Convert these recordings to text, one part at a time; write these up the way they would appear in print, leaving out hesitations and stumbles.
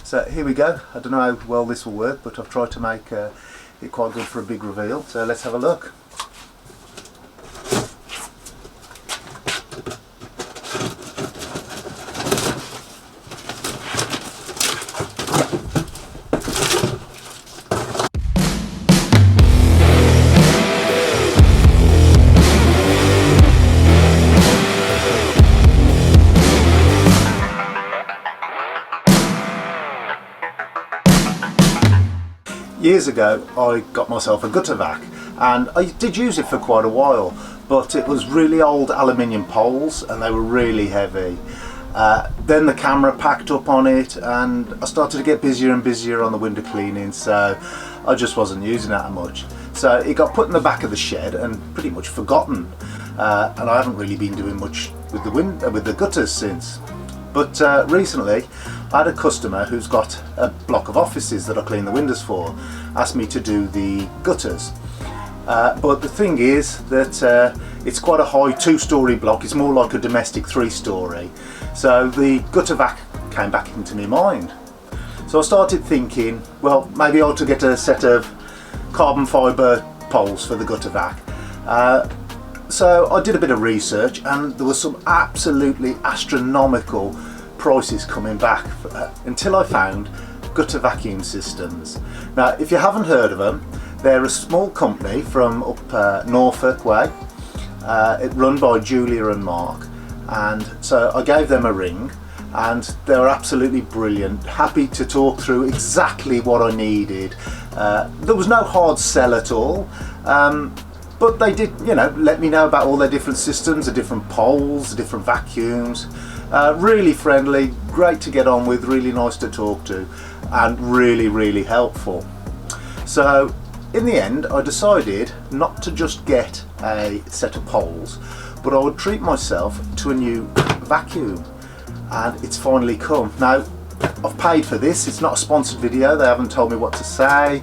So here we go. I don't know how well this will work, but I've tried to make it quite good for a big reveal. So let's have a look. Years ago I got myself a Guttavax, and I did use it for quite a while, but it was really old aluminium poles and they were really heavy. Then the camera packed up on it and I started to get busier and busier on the window cleaning, so I just wasn't using it that much. So it got put in the back of the shed and pretty much forgotten, and I haven't really been doing much with the gutters since. But recently I had a customer who's got a block of offices that I clean the windows for, asked me to do the gutters. But the thing is that it's quite a high 2-story block. It's more like a domestic 3-story. So the Guttavax came back into my mind. So I started thinking, well, maybe I ought to get a set of carbon fibre poles for the Guttavax. So I did a bit of research and there was some absolutely astronomical prices coming back until I found Gutter Vacuum Systems. Now, if you haven't heard of them, they're a small company from up Norfolk way. It's run by Julia and Mark, and so I gave them a ring and they were absolutely brilliant, happy to talk through exactly what I needed. There was no hard sell at all. But they did, let me know about all their different systems, the different poles, the different vacuums. Really friendly, great to get on with, really nice to talk to, and really, really helpful. So in the end, I decided not to just get a set of poles, but I would treat myself to a new vacuum, and it's finally come. Now, I've paid for this. It's not a sponsored video. They haven't told me what to say.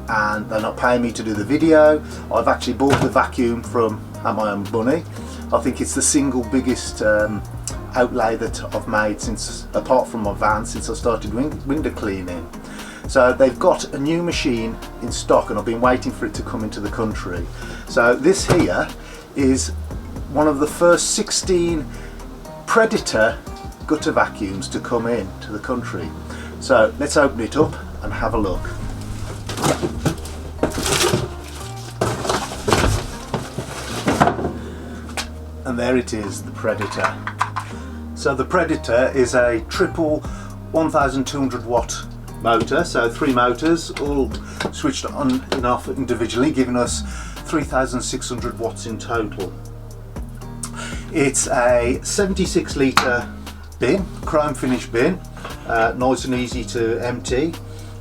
And they're not paying me to do the video. I've actually bought the vacuum from my own money. I think it's the single biggest outlay that I've made since, apart from my van, since I started window cleaning. So they've got a new machine in stock and I've been waiting for it to come into the country. So this here is one of the first 16 Predator gutter vacuums to come in to the country. So let's open it up and have a look. And there it is, the Predator. So the Predator is a triple 1200 watt motor, so 3 motors all switched on and off individually, giving us 3600 watts in total. It's a 76 litre bin, chrome finish bin, nice and easy to empty,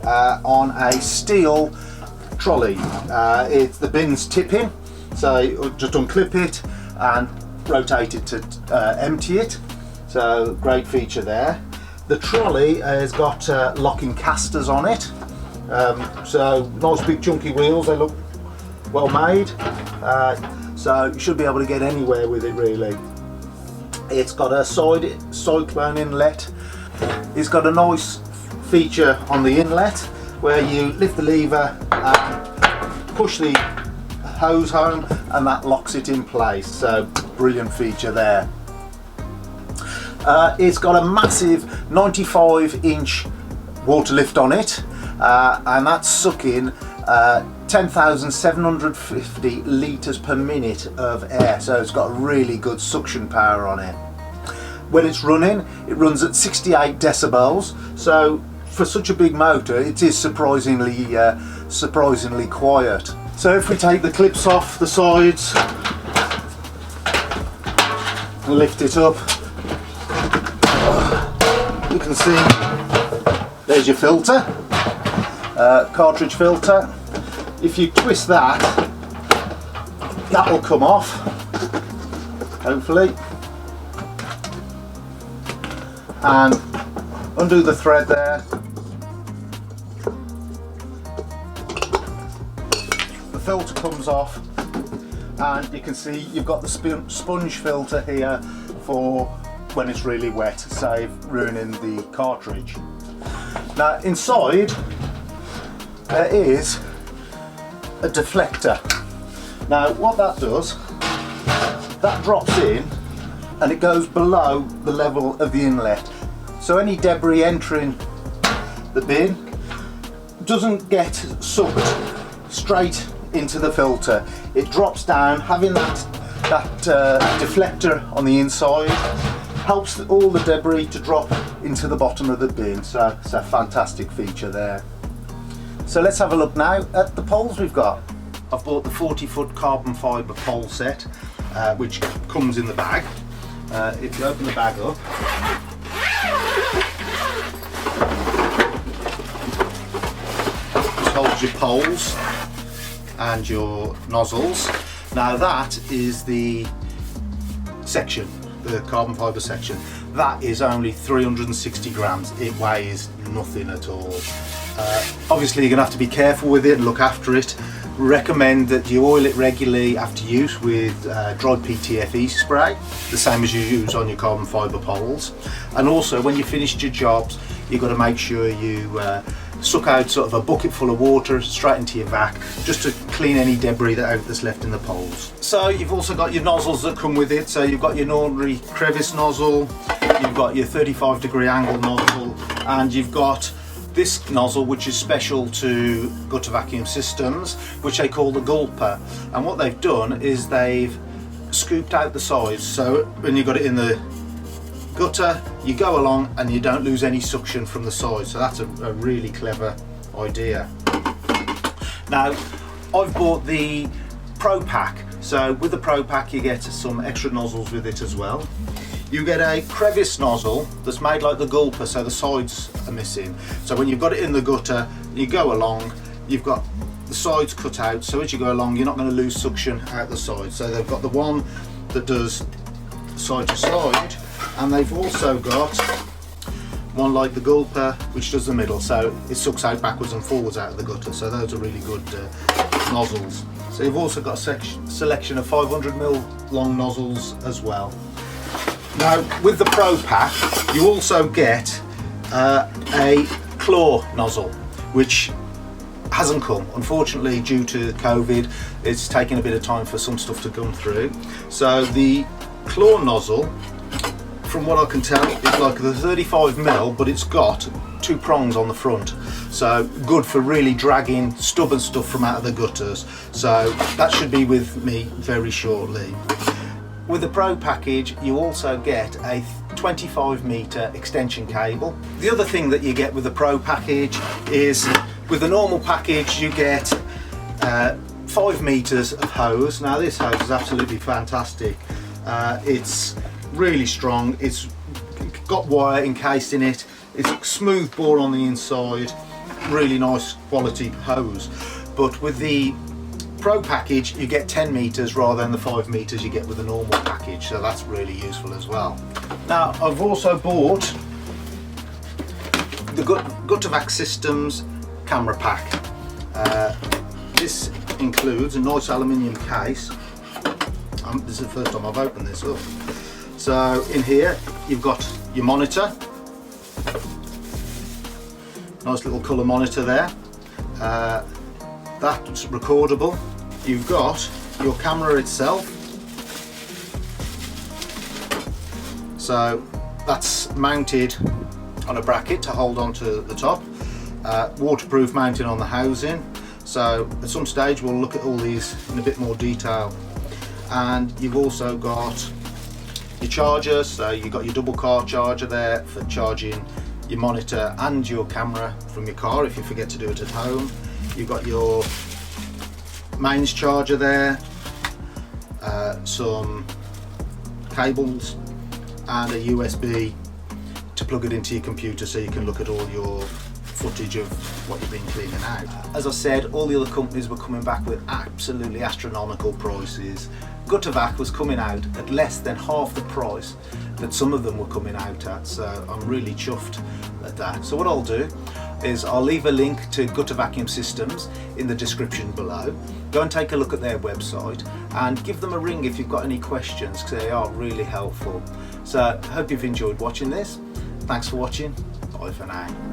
on a steel trolley. The bin's tipping, so you just unclip it and rotate it to empty it. So great feature there. The trolley has got locking casters on it, so nice big chunky wheels. They look well made, so you should be able to get anywhere with it really. It's got a side cyclone inlet. It's got a nice feature on the inlet where you lift the lever and push the hose home and that locks it in place, so brilliant feature there. It's got a massive 95-inch water lift on it, and that's sucking 10,750 litres per minute of air, so it's got really good suction power on it. When it's running, it runs at 68 decibels, so for such a big motor it is surprisingly quiet. So if we take the clips off the sides and lift it up, you can see there's your filter, cartridge filter. If you twist that, that will come off, hopefully, and undo the thread there. The filter comes off and you can see you've got the sponge filter here for when it's really wet, save ruining the cartridge. Now inside there is a deflector. Now what that does, that drops in and it goes below the level of the inlet. So any debris entering the bin doesn't get sucked straight into the filter. It drops down, having that deflector on the inside helps all the debris to drop into the bottom of the bin. So it's a fantastic feature there. So let's have a look now at the poles we've got. I've bought the 40-foot carbon fibre pole set, which comes in the bag. If you open the bag up, it holds your poles and your nozzles. Now that is the section, the carbon fibre section. That is only 360 grams. It weighs nothing at all. Obviously you're going to have to be careful with it and look after it. Recommend that you oil it regularly after use with dried PTFE spray, the same as you use on your carbon fibre poles. And also when you finished your jobs, you've got to make sure you suck out sort of a bucket full of water straight into your vac, just to clean any debris that's left in the poles. So you've also got your nozzles that come with it. So you've got your ordinary crevice nozzle, you've got your 35-degree angle nozzle, and you've got this nozzle which is special to gutter vacuum systems, which they call the gulper. And what they've done is they've scooped out the sides, so when you've got it in the gutter you go along and you don't lose any suction from the sides. So that's a really clever idea. Now I've bought the Pro Pack. So with the Pro Pack you get some extra nozzles with it as well. You get a crevice nozzle that's made like the gulper, so the sides are missing. So when you've got it in the gutter, you go along, you've got the sides cut out, so as you go along you're not going to lose suction out the side. So they've got the one that does side to side, and they've also got one like the gulper which does the middle, so it sucks out backwards and forwards out of the gutter. So those are really good nozzles. So you've also got a selection of 500mm long nozzles as well. Now with the Pro Pack you also get a claw nozzle, which hasn't come, unfortunately, due to COVID. It's taken a bit of time for some stuff to come through. So the claw nozzle, from what I can tell, is like the 35mm, but it's got two prongs on the front, so good for really dragging stubborn stuff from out of the gutters. So that should be with me very shortly. With the Pro package you also get a 25-meter extension cable. The other thing that you get with the Pro package is, with the normal package you get 5 meters of hose. Now this hose is absolutely fantastic. It's really strong, it's got wire encased in it, it's a smooth bore on the inside, really nice quality hose. But with the Pro package you get 10 meters rather than the 5 meters you get with the normal package, so that's really useful as well. Now I've also bought the Guttavax Systems camera pack. This includes a nice aluminium case. This is the first time I've opened this up. So in here you've got your monitor, nice little colour monitor there. That's recordable. You've got your camera itself, so that's mounted on a bracket to hold onto the top. Waterproof mounting on the housing. So at some stage we'll look at all these in a bit more detail. And you've also got your charger, so you've got your double car charger there for charging your monitor and your camera from your car if you forget to do it at home. You've got your mains charger there, some cables and a USB to plug it into your computer so you can look at all your footage of what you've been cleaning out. As I said, all the other companies were coming back with absolutely astronomical prices. Guttavax was coming out at less than half the price that some of them were coming out at, so I'm really chuffed at that. So what I'll do is I'll leave a link to Gutter Vacuum Systems in the description below. Go and take a look at their website and give them a ring if you've got any questions, because they are really helpful. So I hope you've enjoyed watching this. Thanks for watching. Bye for now.